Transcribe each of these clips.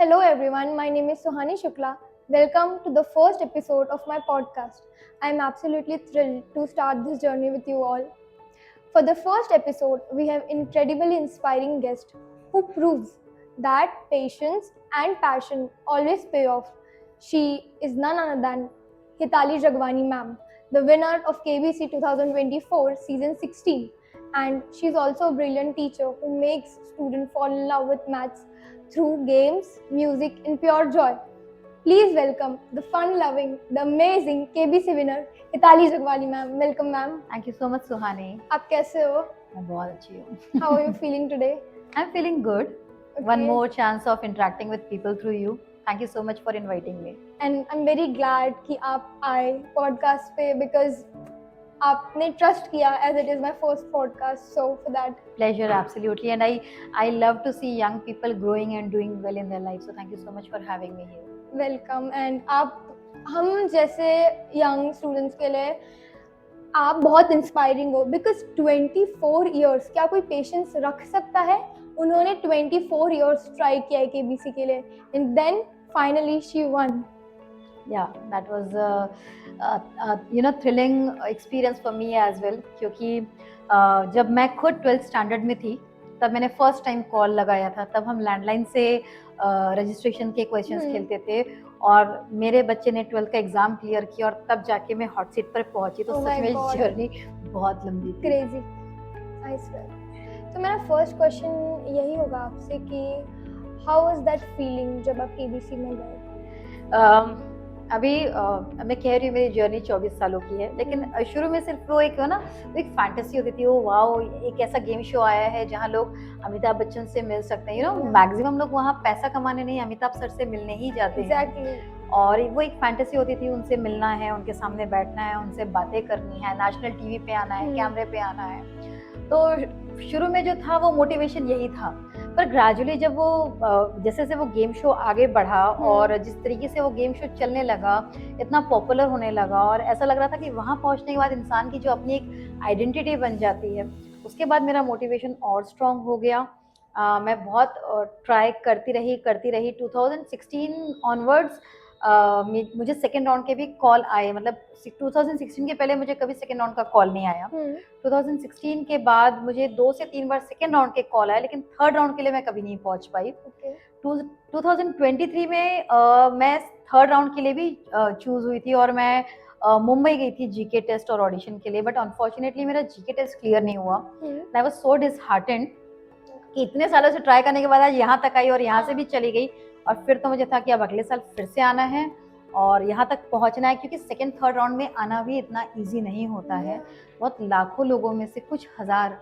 Hello everyone, my name is Suhani Shukla. Welcome to the first episode of my podcast. I am absolutely thrilled to start this journey with you all. For the first episode, we have incredibly inspiring guest who proves that patience and passion always pay off. She is none other than Hitali Jagwani ma'am, the winner of KBC 2024 season 16, and she is also a brilliant teacher who makes students fall in love with maths through games, music, and pure joy. Please welcome the fun-loving, the amazing KBC winner Hitali Jagwani ma'am. Welcome ma'am. Thank you so much Suhani. आप कैसे हो? मैं बहुत अच्छी हूँ। How are you feeling today? I'm feeling good. Okay. One more chance of interacting with people through you. Thank you so much for inviting me. And I'm very glad कि आप आए podcast पे because आपने trust किया as it is my first podcast. So for that. Pleasure, absolutely. And I love to see young people growing and doing well in their life. So thank you so much for having me here. Welcome. And आप हम जैसे young students के लिए आप बहुत inspiring हो because 24 years क्या कोई पेशेंस रख सकता है? उन्होंने 24 इयर्स ट्राई किया है केबीसी के लिए and then finally she won. Yeah, that was thrilling experience for me as well. क्योंकि जब मैं खुद 12th स्टैंडर्ड में थी तब मैंने फर्स्ट टाइम कॉल लगाया था. तब हम लैंडलाइन से रजिस्ट्रेशन के क्वेश्चंस खेलते थे और मेरे बच्चे ने 12th का एग्जाम क्लियर किया और तब जाके मैं हॉट सीट पर पहुंची. तो सच में जर्नी बहुत लंबी थी. क्रेजी. I swear. तो मेरा फर्स्ट क्वेश्चन यही होगा आपसे कि हाउ वाज दैट फीलिंग जब आप केबीसी में गए? अभी मैं कह रही हूँ मेरी जर्नी 24 सालों की है, लेकिन शुरू में सिर्फ वो एक ना एक फैंटेसी होती थी. वो वाओ, एक ऐसा गेम शो आया है जहाँ लोग अमिताभ बच्चन से मिल सकते हैं. मैक्सिमम लोग वहाँ पैसा कमाने नहीं, अमिताभ सर से मिलने ही जाते हैं. और वो एक फैंटेसी होती थी, उनसे मिलना है, उनके सामने बैठना है, उनसे बातें करनी है, नेशनल टीवी पे आना है, कैमरे पे आना है. तो शुरू में जो था वो मोटिवेशन यही था. पर ग्रेजुअली जब वो जैसे जैसे वो गेम शो आगे बढ़ा और जिस तरीके से वो गेम शो चलने लगा, इतना पॉपुलर होने लगा और ऐसा लग रहा था कि वहाँ पहुँचने के बाद इंसान की जो अपनी एक आइडेंटिटी बन जाती है, उसके बाद मेरा मोटिवेशन और स्ट्रॉन्ग हो गया. मैं बहुत ट्राई करती रही. 2016 ऑनवर्ड्स मुझे सेकेंड राउंड के भी कॉल आए. मतलब 2016 के पहले मुझे कभी सेकेंड राउंड का कॉल नहीं आया. 2016 के बाद मुझे 2 से 3 बार सेकेंड राउंड के कॉल आए, लेकिन थर्ड राउंड के लिए मैं कभी नहीं पहुंच पाई. 2023 में मैं थर्ड राउंड के लिए भी चूज हुई थी और मैं मुंबई गई थी जीके टेस्ट और ऑडिशन के लिए. बट अनफॉर्चुनेटली मेरा जीके टेस्ट क्लियर नहीं हुआ. आई वाज सो डिसहार्टेंड कि इतने सालों से ट्राई करने के बाद आज यहाँ तक आई और यहाँ से भी चली गई. और फिर तो मुझे था कि अब अगले साल फिर से आना है और यहाँ तक पहुँचना है, क्योंकि सेकेंड थर्ड राउंड में आना भी इतना इजी नहीं होता है. बहुत लाखों लोगों में से कुछ हज़ार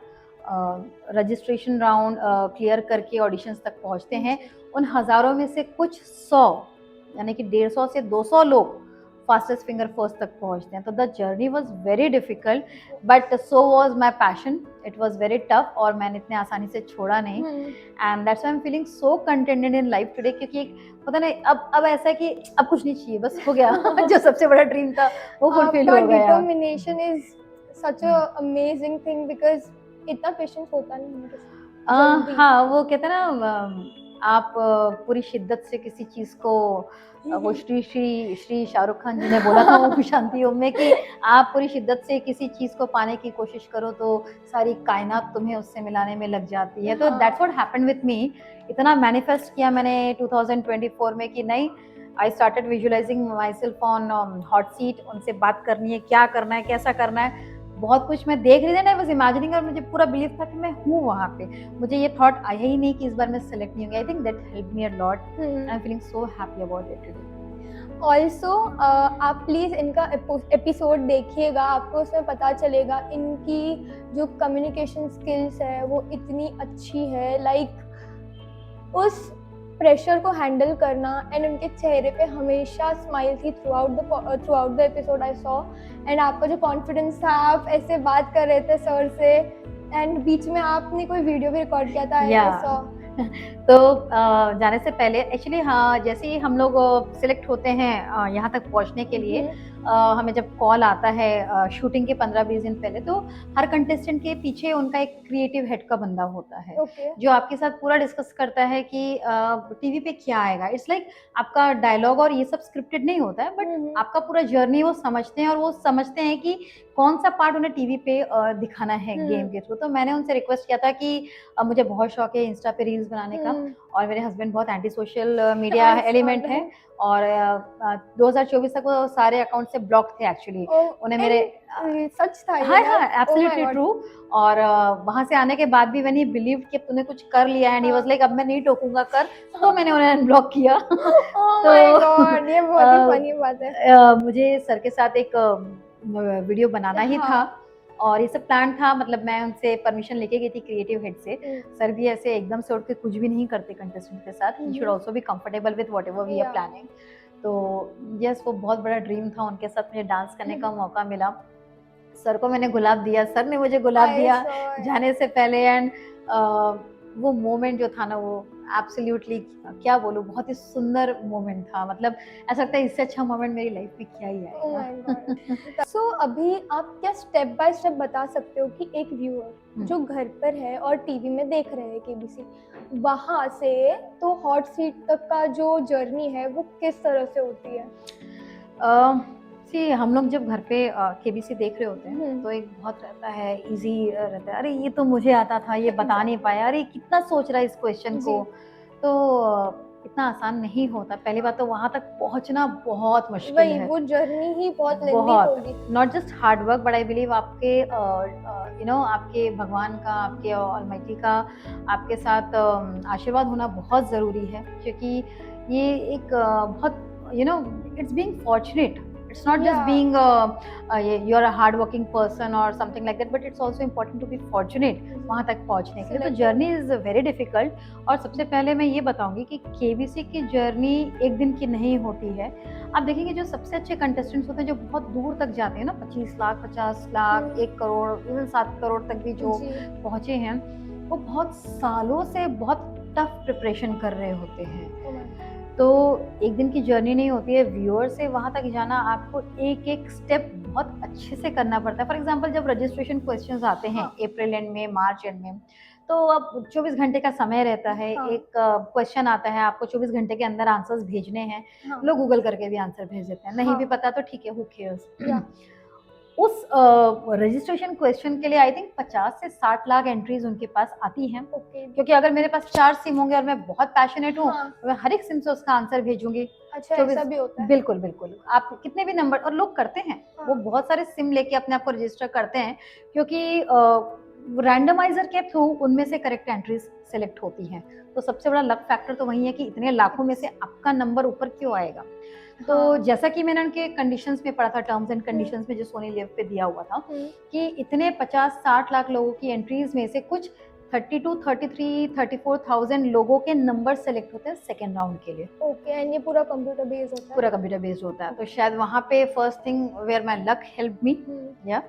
रजिस्ट्रेशन राउंड क्लियर करके ऑडिशंस तक पहुँचते हैं. उन हज़ारों में से कुछ 100 यानी कि 150 से 200 लोग फास्टेस्ट फिंगर फर्स्ट तक पहुँचते हैं. तो the journey was very difficult but so was my passion. It was very tough और मैंने इतने आसानी से छोड़ा नहीं. And that's why I am feeling so contented in life today, क्योंकि पता नहीं अब ऐसा है कि अब कुछ नहीं चाहिए, बस हो गया. जो सबसे बड़ा ड्रीम था वो फुलफिल हो गया. Determination is such a amazing thing because इतना पेशेंस होता नहीं है. हाँ, वो कहते हैं ना, आप पूरी शिद्दत से किसी चीज को, वो श्री शाहरुख खान जी ने बोला था वो शांति ओम में कि आप पूरी शिद्दत से किसी चीज को पाने की कोशिश करो तो सारी कायनात तुम्हें उससे मिलाने में लग जाती है. तो that's what happened with me. इतना मैनिफेस्ट किया मैंने 2024 में कि नहीं, I started visualising my self on hot seat. उनसे बात करनी है, क्या करना है, कैसा करना है, बहुत कुछ मैं देख रही थी ना, बस इमेजिनिंग. और मुझे पूरा बिलीव था कि मैं हूँ वहाँ पे. मुझे ये थॉट आया ही नहीं कि इस बार मैं सेलेक्ट नहीं होंगी. I think that help me a lot. I am feeling so happy about it today. Also आप प्लीज़ इनका एपिसोड देखिएगा, आपको उसमें पता चलेगा इनकी जो कम्युनिकेशन स्किल्स है वो इतनी अच्छी है. लाइक उस प्रेशर को हैंडल करना एंड उनके चेहरे पे हमेशा स्माइल थी through out the episode I saw. And आपका जो कॉन्फिडेंस था, आप ऐसे बात कर रहे थे सर से एंड बीच में आपने कोई वीडियो भी रिकॉर्ड किया था. I saw. तो जाने से पहले एक्चुअली हाँ, जैसे ही हम लोग सिलेक्ट होते हैं यहाँ तक पहुँचने के लिए, हमें जब कॉल आता है शूटिंग के 15-20 दिन पहले, तो हर कंटेस्टेंट के पीछे उनका एक क्रिएटिव हेड का बंदा होता है ओके। जो आपके साथ पूरा डिस्कस करता है कि टीवी पे क्या आएगा। इट्स लाइक आपका डायलॉग और ये सब स्क्रिप्टेड नहीं होता है, बट आपका पूरा जर्नी वो समझते हैं और वो समझते हैं कि कौन सा पार्ट उन्हें टीवी पे दिखाना है गेम के थ्रू। तो मैंने उनसे रिक्वेस्ट किया था कि मुझे बहुत शौक है इंस्टा पे रील्स बनाने का, और मेरे हस्बैंड बहुत एंटी सोशल मीडिया एलिमेंट है, और 2024 तक वो सारे अकाउंट से ब्लॉक थे एक्चुअली। उन्हें मेरे सच था ये हाँ बात? हाँ एब्सोल्युटली ट्रू। और वहां से आने के बाद भी मैंने बिलीव कि तूने कुछ कर लिया है, एंड ही वाज लाइक अब मैं नहीं टोकूंगा कर, तो मैंने उन्हें अनब्लॉक किया। ओह तो माय गॉड, ये बहुत ही फनी बात है। मुझे सर के साथ एक वीडियो बनाना ही था, और ये सब प्लान था, मतलब मैं उनसे परमिशन लेके गई थी क्रिएटिव हेड से। सर भी ऐसे एकदम से उठ के कुछ भी नहीं करते कंटेस्टेंट के साथ, he should also be comfortable with whatever we are planning. तो यस, वो बहुत बड़ा ड्रीम था, उनके साथ मुझे डांस करने का मौका मिला। सर को मैंने गुलाब दिया, सर ने मुझे गुलाब दिया जाने से पहले, एंड वो मोमेंट जो था ना, वो एब्सोल्युटली क्या बोलूं, बहुत ही सुंदर मोमेंट था। मतलब ऐसा लगता है इससे अच्छा मोमेंट मेरी लाइफ में क्या ही आएगा। सो अभी आप क्या स्टेप बाय स्टेप बता सकते हो कि एक व्यूअर जो घर पर है और टीवी में देख रहे हैं केबीसी, वहां से तो हॉट सीट तक का जो जर्नी है वो किस तरह से होती है? हम लोग जब घर पे केबीसी देख रहे होते हैं तो एक बहुत रहता है, इजी रहता है, अरे ये तो मुझे आता था, ये बता नहीं पाया, अरे कितना सोच रहा है इस क्वेश्चन को। तो इतना आसान नहीं होता। पहली बात तो वहां तक पहुंचना बहुत मुश्किल है, वो जर्नी ही बहुत लेंदी होगी। Not just hard work, but I believe आपके आपके भगवान का, आपके ऑलमाइटी का आपके साथ आशीर्वाद होना बहुत जरूरी है, क्योंकि ये एक बहुत it's being fortunate. It's not just being you're a hard working person or something like that, but it's also important to be fortunate वहाँ तक पहुँचने के लिए। तो जर्नी इज वेरी डिफिकल्ट। और सबसे पहले मैं ये बताऊंगी कि केबीसी की जर्नी एक दिन की नहीं होती है। आप देखेंगे जो सबसे अच्छे कंटेस्टेंट्स होते हैं, जो बहुत दूर तक जाते हैं ना, 25 लाख 50 लाख 1 करोड़, इवन 7 करोड़ तक भी जो पहुँचे हैं, वो बहुत सालों से बहुत टफ प्रिपरेशन कर रहे होते हैं। तो एक दिन की जर्नी नहीं होती है। व्यूअर से वहां तक जाना आपको एक एक स्टेप बहुत अच्छे से करना पड़ता है। फॉर एग्जांपल, जब रजिस्ट्रेशन क्वेश्चंस आते हैं अप्रैल एंड में, मार्च एंड में, तो अब 24 घंटे का समय रहता है। एक क्वेश्चन आता है, आपको 24 घंटे के अंदर आंसर्स भेजने हैं। लोग गूगल करके भी आंसर भेज देते हैं, नहीं भी पता तो ठीक है, हु केयर्स। उस रजिस्ट्रेशन क्वेश्चन के लिए आई थिंक 50 से 60 लाख एंट्रीज उनके पास आती हैं। क्योंकि अगर मेरे पास 4 सिम होंगे और मैं बहुत पैशनेट हूँ, मैं हर एक सिम से उसका आंसर भेजूंगी। अच्छा, ऐसा भी होता है? बिल्कुल बिल्कुल। आप कितने भी नंबर, और लोग करते हैं, वो बहुत सारे सिम लेके अपने आप को रजिस्टर करते हैं, क्योंकि रैंडमाइजर के थ्रू उनमें से करेक्ट एंट्रीज सेलेक्ट होती हैं। तो सबसे बड़ा लक फैक्टर तो वही है कि इतने लाखों में से आपका नंबर ऊपर क्यों आएगा। तो जैसा कि मैंने उनके कंडीशंस में पढ़ा था, टर्म्स एंड कंडीशंस में जो सोनी लिव पे दिया हुआ था, कि इतने 50-60 लाख लोगों की एंट्रीज में से कुछ 32, 33, 34,000 लोगों के नंबर सेलेक्ट होते हैं सेकेंड राउंड के लिए। ओके, एंड ये पूरा कंप्यूटर बेस्ड होता है? पूरा कंप्यूटर बेस्ड होता है। तो शायद वहाँ पे first thing where my luck help me. या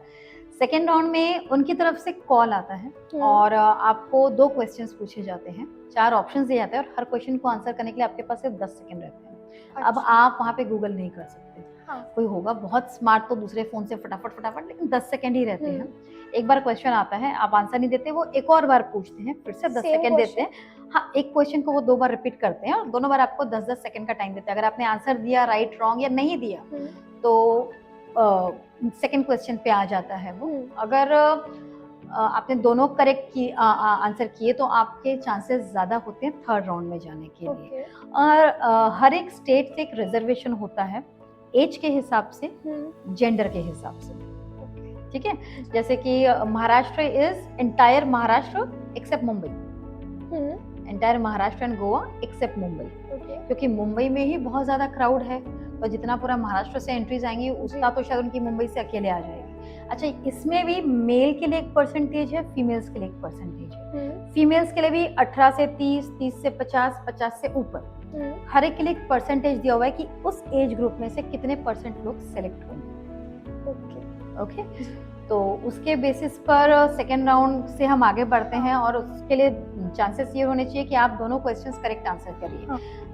सेकेंड राउंड में उनकी तरफ से कॉल आता है, और आपको 2 क्वेश्चंस पूछे जाते हैं, 4 ऑप्शंस दिए जाते हैं, और हर क्वेश्चन को आंसर करने के लिए आपके पास सिर्फ 10 सेकंड रहते हैं। अब आप वहाँ पे गूगल नहीं कर सकते। कोई होगा बहुत स्मार्ट तो दूसरे फोन से फटाफट, लेकिन 10 सेकंड ही रहते हैं। एक बार क्वेश्चन आता है, आप आंसर नहीं देते, वो एक और बार पूछते हैं, फिर से 10 सेकंड देते हैं। हाँ, एक क्वेश्चन को वो 2 बार रिपीट करते हैं, और दोनों बार आपको 10-10 सेकंड का टाइम देते हैं। अगर आपने आंसर दिया राइट, रॉन्ग या नहीं दिया, तो सेकंड क्वेश्चन पे आ जाता है वो। अगर आपने दोनों करेक्ट आंसर किए, तो आपके चांसेस ज्यादा होते हैं थर्ड राउंड में जाने के लिए। और हर एक स्टेट से एक रिजर्वेशन होता है, एज के हिसाब से, जेंडर के हिसाब से। ठीक है, जैसे कि Maharashtra is entire Maharashtra except Mumbai, entire Maharashtra and Goa except Mumbai, क्योंकि मुंबई में ही बहुत ज्यादा क्राउड है। तो जितना पूरा महाराष्ट्र से एंट्रीज आएंगी, उसका तो शायद उनकी मुंबई से अकेले आ जाएगी। अच्छा, इसमें भी मेल के लिए एक परसेंटेज है, फीमेल्स के लिए एक परसेंटेज है। फीमेल्स के लिए भी 18 से 30, 30 से 50, 50 से ऊपर, हर एक के लिए एक परसेंटेज दिया हुआ है कि उस एज ग्रुप में से कितने परसेंट लोग सेलेक्ट होंगे। ओके, तो उसके बेसिस पर सेकेंड राउंड से हम आगे बढ़ते हैं, और उसके लिए चांसेस ये होने चाहिए कि आप दोनों क्वेश्चंस करेक्ट आंसर करिए।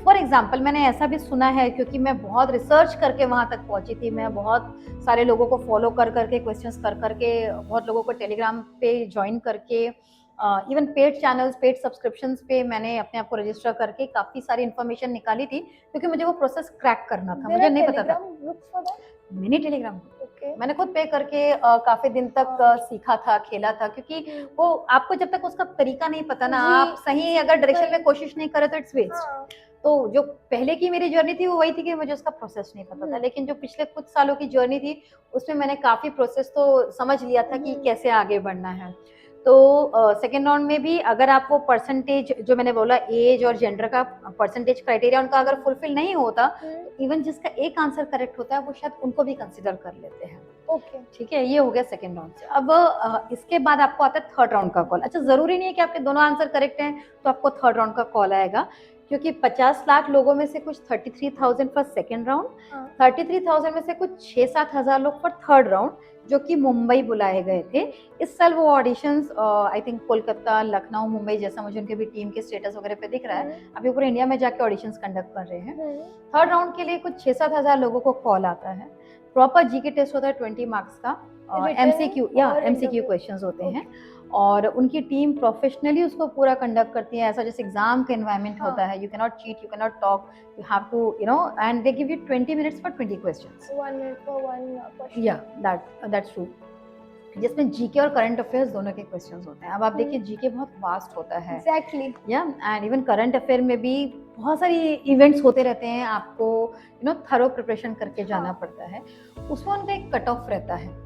फॉर एग्जाम्पल मैंने ऐसा भी सुना है, क्योंकि मैं बहुत रिसर्च करके वहां तक पहुंची थी, मैं बहुत सारे लोगों को फॉलो कर करके, क्वेश्चंस कर करके, बहुत लोगों को टेलीग्राम पे ज्वाइन करके, even paid channels, paid subscriptions पे मैंने अपने आप को रजिस्टर करके काफी सारी इन्फॉर्मेशन निकाली थी, क्योंकि मुझे वो प्रोसेस क्रैक करना था, मुझे नहीं पता था। मिनी टेलीग्राम मैंने खुद पे करके काफी दिन तक सीखा था, खेला था, क्योंकि वो आपको जब तक उसका तरीका नहीं पता ना, आप सही अगर डायरेक्शन में कोशिश नहीं करे तो इट्स वेस्ट। तो जो पहले की मेरी जर्नी थी वो वही थी कि मुझे उसका प्रोसेस नहीं पता था, लेकिन जो पिछले कुछ सालों की जर्नी थी उसमें मैंने काफी प्रोसेस तो समझ लिया था कि कैसे आगे बढ़ना है। तो सेकेंड राउंड में भी अगर आप वो परसेंटेज जो मैंने बोला, एज और जेंडर का परसेंटेज क्राइटेरिया उनका अगर फुलफिल नहीं होता, तो इवन जिसका एक आंसर करेक्ट होता है वो शायद उनको भी कंसिडर कर लेते हैं। ओके, ठीक है, ये हो गया सेकेंड राउंड से। अब इसके बाद आपको आता है थर्ड राउंड का कॉल। अच्छा, जरूरी नहीं है कि आपके दोनों आंसर करेक्ट हैं तो आपको थर्ड राउंड का कॉल आएगा, क्योंकि 50 लाख लोगों में से कुछ 33,000 फॉर सेकेंड राउंड, 33,000 में से कुछ 6-7 हजार लोग फॉर थर्ड राउंड, जो कि मुंबई बुलाए गए थे। इस साल वो auditions I think Kolkata, Lucknow, Mumbai, जैसा मुझे उनके भी टीम के स्टेटस वगैरह पे दिख रहा है, अभी पूरे इंडिया में जाके ऑडिशंस कंडक्ट कर रहे हैं। थर्ड राउंड के लिए कुछ 6-7 हजार लोगों को कॉल आता है। प्रॉपर जीके टेस्ट होता है 20 मार्क्स का, एमसीक्यू क्वेश्चंस होते हैं, और उनकी टीम प्रोफेशनली उसको पूरा कंडक्ट करती है, ऐसा जैसे एग्जाम का एनवायरनमेंट होता है। You can not cheat, you can not talk, you have to and they give you 20 minutes for 20 questions, 1 minute for 1 question। या दैट्स ट्रू, जिसमें जीके और करंट अफेयर्स दोनों के क्वेश्चंस होते हैं। अब आप देखिए जीके बहुत वास्ट होता है, एग्जैक्टली, या एंड इवन करंट अफेयर में भी बहुत सारी इवेंट्स होते रहते हैं, आपको थरो प्रिपरेशन करके जाना पड़ता है। उसमें उनका एक कट ऑफ रहता है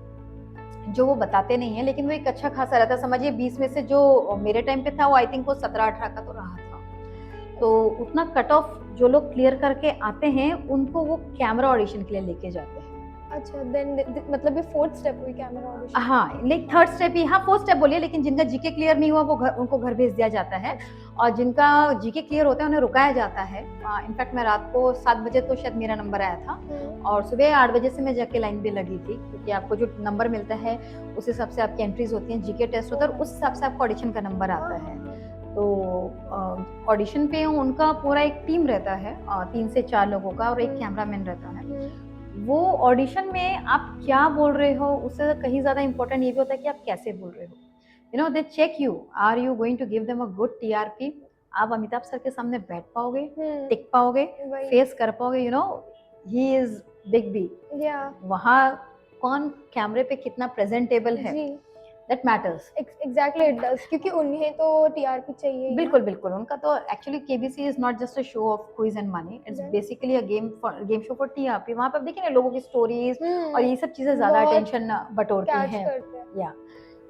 जो वो बताते नहीं है, लेकिन वो एक अच्छा खासा रहता है। समझिए 20 में से जो मेरे टाइम पे था वो आई थिंक वो 17-18 का तो रहा था। तो उतना कट ऑफ जो लोग क्लियर करके आते हैं उनको वो कैमरा ऑडिशन के लिए लेके जाते हैं। अच्छा, देन मतलब ये फोर्थ स्टेप हुई कैमरा ऑडिशन। हाँ, लाइक थर्ड स्टेप ही, हाँ फोर्थ स्टेप बोलिए, लेकिन जिनका जीके क्लियर नहीं हुआ वो उनको घर भेज दिया जाता है, और जिनका जीके क्लियर होता है उन्हें रुकाया जाता है। इनफैक्ट मैं रात को 7 बजे तो शायद मेरा नंबर आया था, और सुबह 8 बजे से मैं जाके लाइन पे लगी थी, क्योंकि आपको जो नंबर मिलता है उस हिसाब से आपकी एंट्रीज होती हैं, जीके टेस्ट होता है, और उस हिसाब से आपको ऑडिशन का नंबर आता है। तो ऑडिशन पे उनका पूरा एक टीम रहता है, 3 से 4 लोगों का, और एक कैमरामैन रहता है। वो ऑडिशन में आप क्या बोल रहे हो उससे कहीं ज्यादा इंपॉर्टेंट ये भी होता है कि आप कैसे बोल रहे हो। They check you, are you going to give them a good TRP, आप अमिताभ सर के सामने बैठ पाओगे, टिक पाओगे, फेस कर पाओगे, ही इज बिग बी, वहाँ कौन कैमरे पे कितना प्रेजेंटेबल है, that matters. Exactly, it does, क्योंकि उन्हें तो टीआरपी चाहिए। बिल्कुल बिल्कुल, उनका तो actually KBC is not just a show off quiz and money, it's basically a game show for TRP. वहाँ पे आप देखिए ना लोगों की स्टोरीज और ये सब चीजें ज्यादा अटेंशन बटोरती हैं। या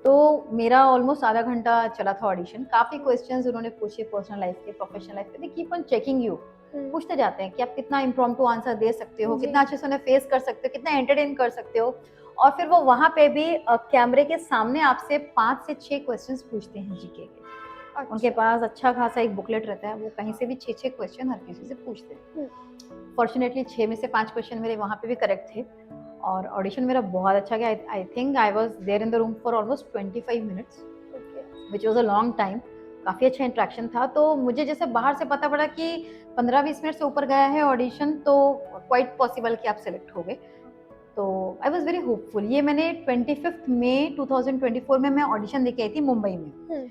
तो मेरा ऑलमोस्ट आधा घंटा चला था ऑडिशन, काफी क्वेश्चंस उन्होंने पूछे पर्सनल लाइफ के, प्रोफेशनल लाइफ के। They keep on checking you, पूछते जाते हैं कि आप कितना इम्प्रॉम्प्टू आंसर दे सकते हो, कितना अच्छे से उन्हें फेस कर सकते हो, कितना एंटरटेन कर सकते हो। और फिर वो वहाँ पे भी कैमरे के सामने आपसे 5 से 6 क्वेश्चंस पूछते हैं जीके के। अच्छा। उनके पास अच्छा खासा एक बुकलेट रहता है, वो कहीं से भी 6 क्वेश्चन हर किसी से पूछते हैं। फॉर्चुनेटली 6 में से 5 क्वेश्चन मेरे वहाँ पे भी करेक्ट थे, और ऑडिशन मेरा बहुत अच्छा गया। I think I was there in the room for almost 25 minutes, which was a long time. काफ़ी अच्छा इंट्रैक्शन था। तो मुझे जैसे बाहर से पता पड़ा कि 15-20 मिनट से ऊपर गया है ऑडिशन, तो क्वाइट पॉसिबल कि आप सेलेक्ट हो गए। तो आई वॉज वेरी होपफुल। ये मैंने 25 मई 2024 में मैं ऑडिशन देके आई थी मुंबई में,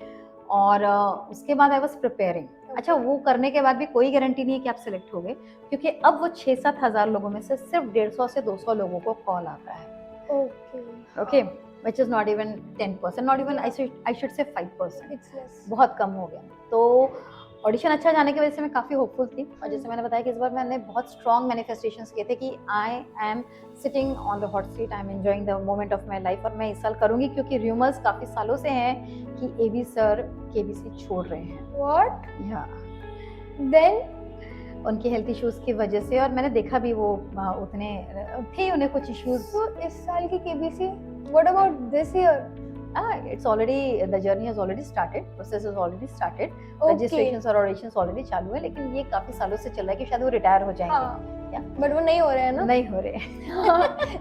और उसके बाद आई वॉज प्रिपेयरिंग। अच्छा, वो करने के बाद भी कोई गारंटी नहीं है कि आप सिलेक्ट हो गए, क्योंकि अब वो 6-7 हजार लोगों में से सिर्फ 150 से 200 लोगों को कॉल आता है। Okay, which is not even 10%, not even I should say 5%, बहुत कम हो गया। तो ऑडिशन अच्छा जाने की वजह से मैं काफ़ी होपफुल थी, और जैसे मैंने बताया कि इस बार मैंने बहुत स्ट्रॉन्ग मैनिफेस्टेशंस किए थे कि I am sitting on the hot seat, I am enjoying the moment of my life, और मैं इस साल करूँगी, क्योंकि र्यूमर्स काफ़ी सालों से हैं कि एबी सर केबीसी छोड़ रहे हैं। व्हाट? या देन उनके हेल्थ इश्यूज की वजह से, और मैंने देखा भी वो उतने थे उन्हें कुछ इश्यूज। तो इस साल की KBC, what about this year? It's already, the journey has already started, process has already started, registrations और auditions already चालू है, लेकिन ये काफी सालों से चल रहा है कि शायद वो रिटायर हो जाएंगे। बट वो नहीं हो रहे हैं ना? नहीं हो रहे।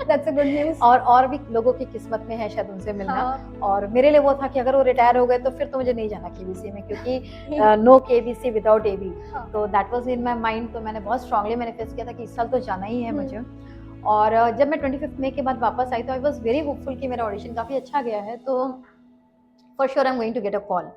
That's a good news. और भी लोगों की किस्मत में है शायद उनसे मिलना। हाँ, और मेरे लिए वो था कि अगर वो रिटायर हो गए तो फिर तो मुझे नहीं जाना केबीसी में, क्योंकि नो केबीसी विदाउट एबी। हाँ। तो that was in my mind. तो मैंने बहुत स्ट्रांगली मैनिफेस्ट किया था कि इस साल तो जाना ही है मुझे। और जब मैं 25 मई के बाद वापस आई तो आई वाज वेरी होपफुल कि मेरा ऑडिशन काफ़ी अच्छा गया है, तो for sure I am going to get a call.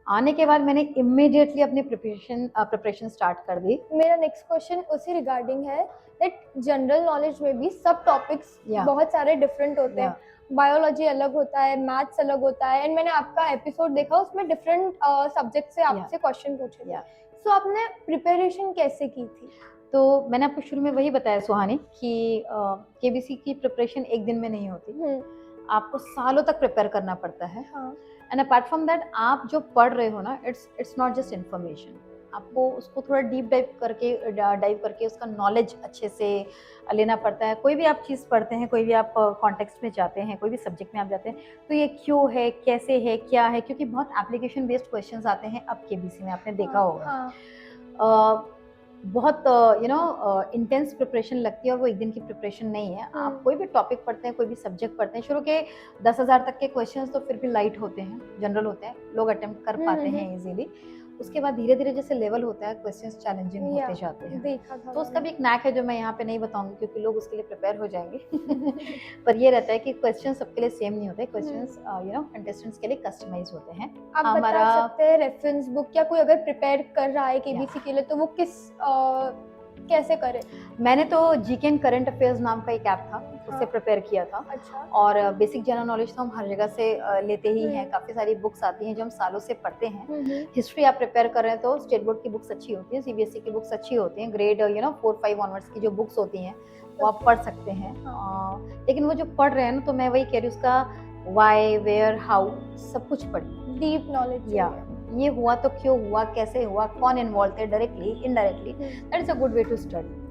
आने के बाद मैंने इमीडिएटली अपनी प्रिपरेशन स्टार्ट कर दी। मेरा नेक्स्ट क्वेश्चन उसी रिगार्डिंग है दैट जनरल नॉलेज में भी सब टॉपिक्स Yeah. बहुत सारे डिफरेंट होते हैं। बायोलॉजी अलग होता है, मैथ्स अलग होता है, एंड मैंने आपका एपिसोड देखा उसमें डिफरेंट सब्जेक्ट से आपसे क्वेश्चन पूछे थे। Yeah. सो आपने प्रिपरेशन कैसे की थी? तो मैंने आपको शुरू में वही बताया सुहानी कि केबीसी की प्रिपरेशन एक दिन में नहीं होती, आपको सालों तक प्रिपेयर करना पड़ता है। हाँ, एंड अपार्ट फ्रॉम दैट आप जो पढ़ रहे हो ना, इट्स नॉट जस्ट इन्फॉर्मेशन, आपको उसको थोड़ा डीप डाइव करके उसका नॉलेज अच्छे से लेना पड़ता है। कोई भी आप चीज़ पढ़ते हैं, कोई भी आप कॉन्टेक्स्ट में जाते हैं, कोई भी सब्जेक्ट में आप जाते हैं, तो ये क्यों है, कैसे है, क्या है, क्योंकि बहुत एप्लीकेशन बेस्ड क्वेश्चंस आते हैं अब केबीसी में, आपने देखा होगा। हाँ, बहुत इंटेंस प्रिपरेशन लगती है, और वो एक दिन की प्रिपरेशन नहीं है। आप कोई भी टॉपिक पढ़ते हैं, कोई भी सब्जेक्ट पढ़ते हैं, शुरू के 10,000 तक के क्वेश्चंस तो फिर भी लाइट होते हैं, जनरल होते हैं, लोग अटेम्प्ट कर पाते हैं इजीली। उसके बाद धीरे धीरे जैसे लेवल होता है, क्वेश्चंस चैलेंजिंग होते जाते हैं। देखा था तो उसका भी एक नैक है जो मैं यहाँ पे नहीं बताऊंगी, क्योंकि लोग उसके लिए प्रिपेयर हो जाएंगे। पर ये रहता है कि क्वेश्चन सबके लिए सेम नहीं होते, क्वेश्चंस कंटेस्टेंट्स के लिए कस्टमाइज होते हैं। आप बता सकते हैं रेफरेंस बुक, या कोई अगर प्रिपेयर कर रहा है केबीसी के लिए तो वो कैसे करे? मैंने तो जीके एंड करंट अफेयर्स नाम का एक ऐप था, उससे प्रिपेयर किया था। अच्छा। और बेसिक जनरल नॉलेज तो हम हर जगह से लेते ही हैं, काफ़ी सारी बुक्स आती हैं जो हम सालों से पढ़ते हैं। हिस्ट्री आप प्रिपेयर कर रहे हैं तो स्टेट बोर्ड की बुक्स अच्छी होती हैं, सीबीएसई की बुक्स अच्छी होती हैं, ग्रेड 4-5 ऑनवर्ड्स की जो बुक्स होती हैं वो आप पढ़ सकते हैं। लेकिन वो जो पढ़ रहे हैं ना, तो मैं वही कह रही हूँ, उसका वाई, वेयर, हाउ सब कुछ पढ़िए, डीप नॉलेज। या ये हुआ तो क्यों हुआ, कैसे हुआ, कौन इन्वॉल्व थे, directly indirectly, that is a good way to study.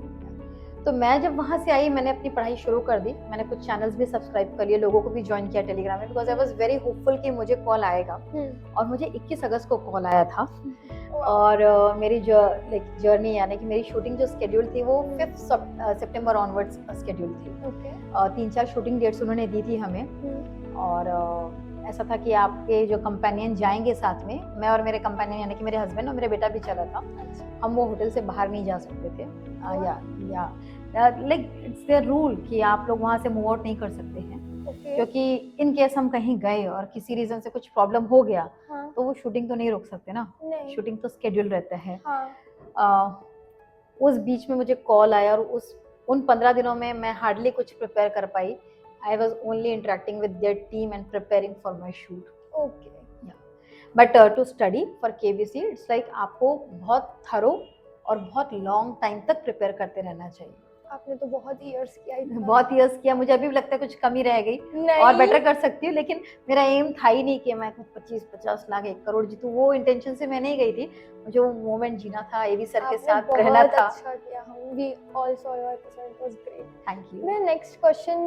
तो मैं जब वहाँ से आई, मैंने अपनी पढ़ाई शुरू कर दी। मैंने कुछ चैनल्स भी सब्सक्राइब कर लिए, लोगों को भी ज्वाइन किया टेलीग्राम में, because I was very hopeful कि मुझे कॉल आएगा। और मुझे 21 अगस्त को कॉल आया था। और मेरी जो जर्नी, यानी कि मेरी शूटिंग जो स्केड्यूल थी वो 5 सितंबर ऑनवर्ड्स स्केड्यूल थी। 3-4 शूटिंग डेट्स उन्होंने दी थी हमें। और ऐसा था कि आपके जो कंपेनियन जाएंगे साथ में, मैं और मेरे कंपेनियन यानी कि मेरे हस्बैंड और मेरे बेटा भी चला था। हम वो होटल से बाहर नहीं जा सकते थे। लाइक इट्स देयर रूल कि आप लोग वहाँ से मूव आउट नहीं कर सकते हैं। क्योंकि इन केस हम कहीं गए और किसी रीजन से कुछ प्रॉब्लम हो गया, तो वो शूटिंग तो नहीं रोक सकते ना, शूटिंग तो स्केड्यूल रहता है। उस बीच में मुझे कॉल आया, और उन 15 दिनों में मैं हार्डली कुछ प्रिपेयर कर पाई। I was only interacting with their team and preparing for my shoot. Okay. Yeah. But to study for KBC, it's like आपको बहुत thorough और बहुत long time तक prepare करते रहना चाहिए। आपने तो बहुत ईयर्स किया है। बहुत ईयर्स किया, मुझे अभी भी लगता है कुछ कमी रह गई और बेटर कर सकती हूँ, लेकिन मेरा एम था ही नहीं कि मैं 25-50 लाख 1 करोड़ जीतूं। वो इंटेंशन से मैं नहीं गई थी, मुझे वो मोमेंट जीना था, एवी सर के साथ रहना था। अच्छा किया। We all saw your episode, it was great. Thank you. मेरा नेक्स्ट क्वेश्चन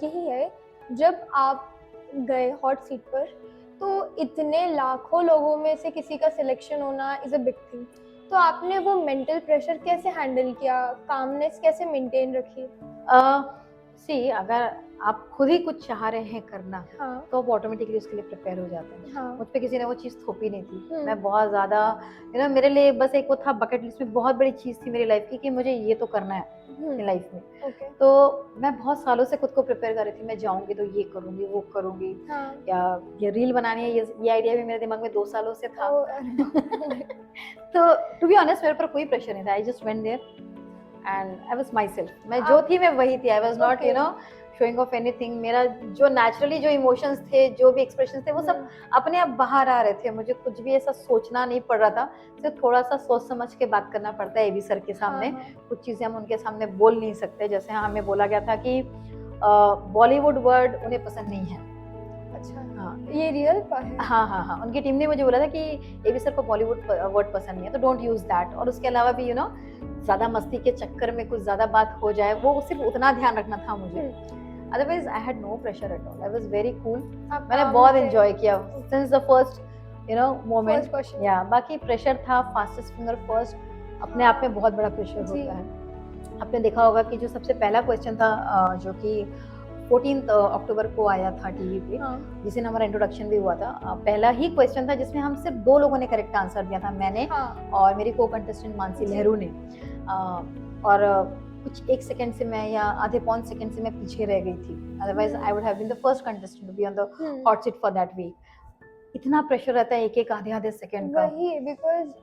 यही है, जब आप गए हॉट सीट पर तो इतने लाखों लोगों में से किसी का सिलेक्शन होना इज अ बिग थिंग, तो आपने वो मेंटल प्रेशर कैसे हैंडल किया, कामनेस कैसे मेंटेन रखी? सी अगर आप खुद ही कुछ चाह रहे हैं करना, तो आप ऑटोमेटिकली उसके लिए प्रिपेयर हो जाते हैं। मुझ पे किसी ने वो चीज़ थोपी नहीं थी। मैं बहुत ज़्यादा मेरे लिए बस एक वो था, बकेट लिस्ट में बहुत बड़ी चीज़ थी मेरी लाइफ की कि मुझे ये तो करना है अपनी लाइफ में। तो मैं बहुत सालों से खुद को प्रिपेयर कर रही थी, मैं जाऊंगी तो ये करूंगी, वो करूंगी, या ये रील बनानी है, ये आइडिया भी मेरे दिमाग में 2 सालों से था। तो टू बी ऑनेस्ट, मेरे पर कोई प्रेशर नहीं था। I just went there and I was myself. मैं जो थी मैं वही थी। I was not showing off anything. मेरा जो नेचुरली जो इमोशंस थे, जो भी एक्सप्रेशंस थे, वो सब अपने आप बाहर आ रहे थे। मुझे कुछ भी ऐसा सोचना नहीं पड़ रहा था, सिर्फ थोड़ा सा सोच समझ के बात करना पड़ता है एवी सर के सामने। कुछ चीज़ें हम उनके सामने बोल नहीं सकते, जैसे हमें बोला गया था कि बॉलीवुड वर्ड उन्हें पसंद नहीं है। अच्छा, हाँ, ये रियल है? हाँ, उनकी टीम ने मुझे बोला था कि एवी सर को बॉलीवुड वर्ड पसंद नहीं है, तो डोंट यूज दैट। और उसके अलावा भी ज़्यादा मस्ती के चक्कर में कुछ ज़्यादा बात हो जाए, वो सिर्फ उतना ध्यान रखना था मुझे। Otherwise, I had no pressure at all. I was very cool. मैंने बहुत enjoy किया since the first, moment. Yeah, बाकी pressure था, fastest finger first, अपने आप में बहुत बड़ा pressure होता है। आपने देखा होगा कि जो सबसे पहला क्वेश्चन था जो कि 14 अक्टूबर को आया था टीवी पे, हाँ जिस दिन हमारा इंट्रोडक्शन भी हुआ था, पहला ही क्वेश्चन था जिसमें हम सिर्फ 2 लोगों ने करेक्ट आंसर दिया था, मैंने हाँ और मेरी को कंटेस्टेंट मानसी जी। लहरू ने। और कुछ 1 सेकंड से मैं या आधे पौन सेकंड से मैं पीछे रह गई थी, otherwise I would have been the first contestant to be on the hot seat for that week. इतना प्रेशर रहता है एक एक आधे आधे सेकंड का। वही, बिकॉज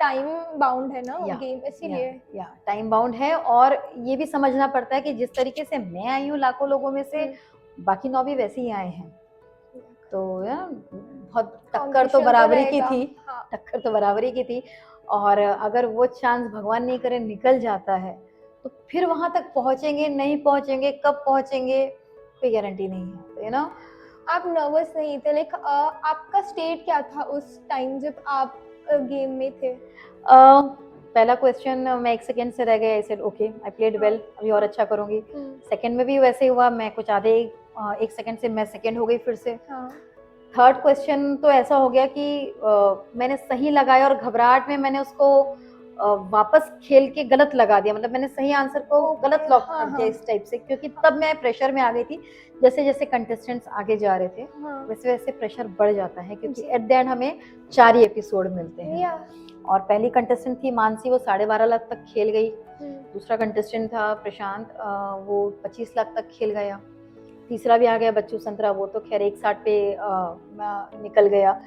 टाइम बाउंड है ना या गेम, इसीलिए। या टाइम बाउंड है, और ये भी समझना पड़ता है कि जिस तरीके से मैं आई हूँ लाखों लोगों में से, बाकी 9 भी वैसे ही आए हैं। तो बहुत टक्कर तो Competition बराबरी की रहेगा। थी, हाँ टक्कर तो बराबरी की थी। और अगर वो चांस भगवान नहीं करे निकल जाता है, तो फिर वहां तक पहुंचेंगे नहीं पहुंचेंगे, कब पहुंचेंगे, कोई गारंटी नहीं है। तो आप नर्वस नहीं थे? लाइक आपका स्टेट क्या था उस टाइम जब आप गेम में थे? पहला क्वेश्चन मैं 1 सेकंड से रह गया, I said okay I played well, अभी और अच्छा करूंगी। सेकंड में भी वैसे ही हुआ, मैं कुछ आधे 1 सेकंड से मैं सेकंड हो गई फिर से। हाँ थर्ड क्वेश्चन तो ऐसा हो गया कि मैंने सही लगाया और घबराहट में मैंने उसको वापस खेल के गलत लगा दिया, मतलब मैंने सही आंसर को गलत लॉक हाँ, कर दिया हाँ। इस टाइप से, क्योंकि तब मैं प्रेशर में आ गई थी। जैसे जैसे कंटेस्टेंट्स आगे जा रहे थे हाँ वैसे वैसे प्रेशर बढ़ जाता है, क्योंकि जी। एट द एंड हमें 4 ही एपिसोड मिलते हैं। या और पहली कंटेस्टेंट थी मानसी, वो 12.5 लाख तक खेल गई। दूसरा कंटेस्टेंट था प्रशांत, वो 25 लाख तक खेल गया। तीसरा भी आ गया बच्चू संतरा, वो तो खैर 1.60 पे निकल गया।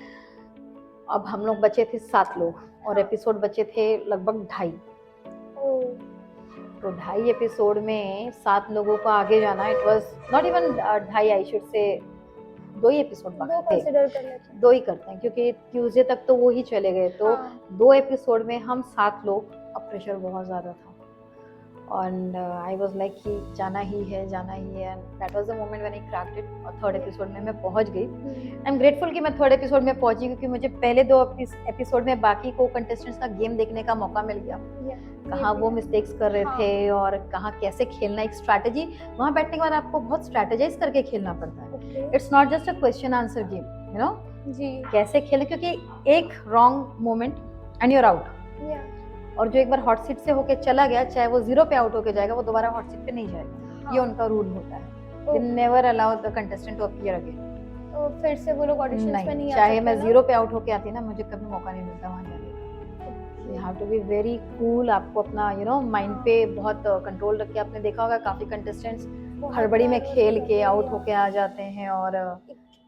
अब हम लोग बचे थे 7 लोग, और हाँ। एपिसोड बचे थे लगभग 2.5। तो 2.5 एपिसोड में 7 लोगों को आगे जाना, it was not even 2.5, I should say 2 he episode दो बाकी थे। कंसिडर कर लेते हैं। 2 ही करते हैं, क्योंकि ट्यूसडे तक तो वो ही चले गए। तो हाँ 2 एपिसोड में हम 7 लोग, अब प्रेशर बहुत ज़्यादा था। और आई वाज लाइक कि जाना ही है, जाना ही है। And that was the moment when I cracked it, और थर्ड एपिसोड में मैं पहुंच गई। आई एम ग्रेटफुल कि मैं थर्ड एपिसोड में पहुंची, क्योंकि मुझे पहले 2 एपिसोड में बाकी को कंटेस्टेंट्स का गेम देखने का मौका मिल गया, कहाँ वो मिस्टेक्स कर रहे थे और कहाँ कैसे खेलना, एक स्ट्रैटेजी। वहाँ बैठने के बाद आपको बहुत स्ट्रैटेजाइज करके खेलना पड़ता है। It's not just a question answer game, you know, जी। कैसे खेलें, क्योंकि एक wrong moment and you're out. और जो एक बार हॉट सीट से होके चला गया, चाहे वो 0 पे आउट होके जाएगा, वो दोबारा हॉट सीट पे नहीं जाएगा। ये उनका रूल होता है। They never allow the contestant to appear again. तो फिर से वो लोग ऑडिशंस में नहीं आ चाहे सकते मैं ना? 0 पे आउट होके आती ना, मुझे कभी मौका नहीं मिलता वहां जाने का। You have to be very cool. आपको अपना माइंड पे बहुत कंट्रोल रख के, आपने देखा होगा काफी कंटेस्टेंट्स हड़बड़ी में खेल के आउट होके आ जाते हैं, और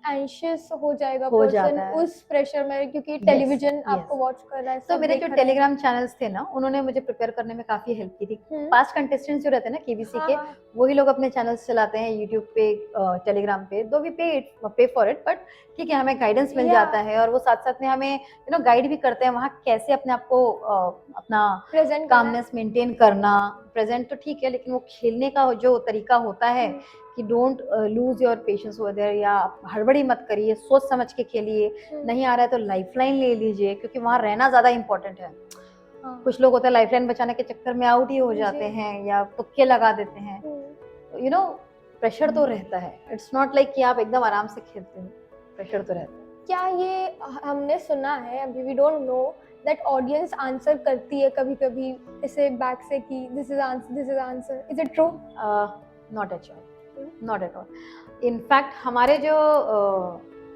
एंशियस हो जाएगा हो पर्सन जाता है। उस प्रेशर में, क्योंकि टेलीविजन आपको वॉच कर रहा है, तो सब मेरे देख जो रहे हैं। टेलीग्राम चैनल्स थे ना, उन्होंने मुझे प्रिपेयर करने में काफी हेल्प की थी। पास्ट कंटेस्टेंट्स जो रहते हैं ना केबीसी के, वही लोग अपने चैनल्स चलाते हैं यूट्यूब पे, टेलीग्राम पे। दो वी पे फॉर इट, बट ठीक है, हमें गाइडेंस मिल जाता है, और वो साथ साथ में हमें गाइड भी करते हैं वहाँ कैसे अपने आप को अपना प्रेजेंट कामनेस मेंटेन करना। प्रेजेंट तो ठीक है, लेकिन वो खेलने का जो तरीका होता है कि don't lose your patience over there, या हड़बड़ी मत करिए, सोच समझ के खेलिए। नहीं आ रहा है तो लाइफलाइन ले लीजिए, क्योंकि वहाँ रहना ज्यादा इंपॉर्टेंट है। कुछ लोग होते हैं लाइफलाइन बचाने के चक्कर में आउट ही हो जाते हैं, या तुक्के लगा देते हैं। प्रेशर तो रहता है। इट्स नॉट लाइक कि आप एकदम आराम से खेलते हो, प्रेशर तो रहता है। क्या ये हमने सुना है, अभी we don't know that audience answer करती है कभी कभी ऐसे बैक से कि this is answer, is it true? Not at all. In fact हमारे जो